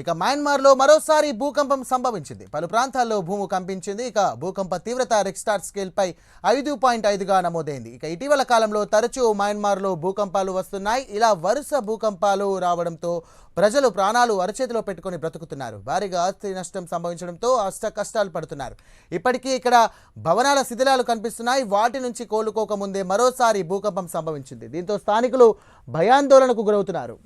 ఇక మయన్మార్లో మరోసారి భూకంపం సంభవించింది. పలు ప్రాంతాల్లో భూమి కంపించింది. ఇక భూకంప తీవ్రత రిక్టర్ స్కేల్పై 5.5గా నమోదైంది. ఇక ఇటీవల కాలంలో తరచూ మయన్మార్లో భూకంపాలు వస్తున్నాయి. ఇలా వరుస భూకంపాలు రావడంతో ప్రజలు ప్రాణాలు అరచేతిలో పెట్టుకొని బ్రతుకుతున్నారు. భారీగా ఆస్తి నష్టం సంభవించడంతో కష్టాలు పడుతున్నారు. ఇప్పటికీ ఇక్కడ భవనాల శిథిలాలు కనిపిస్తున్నాయి. వాటి నుంచి కోలుకోకముందే మరోసారి భూకంపం సంభవించింది. దీంతో స్థానికులు భయాందోళనకు గురవుతున్నారు.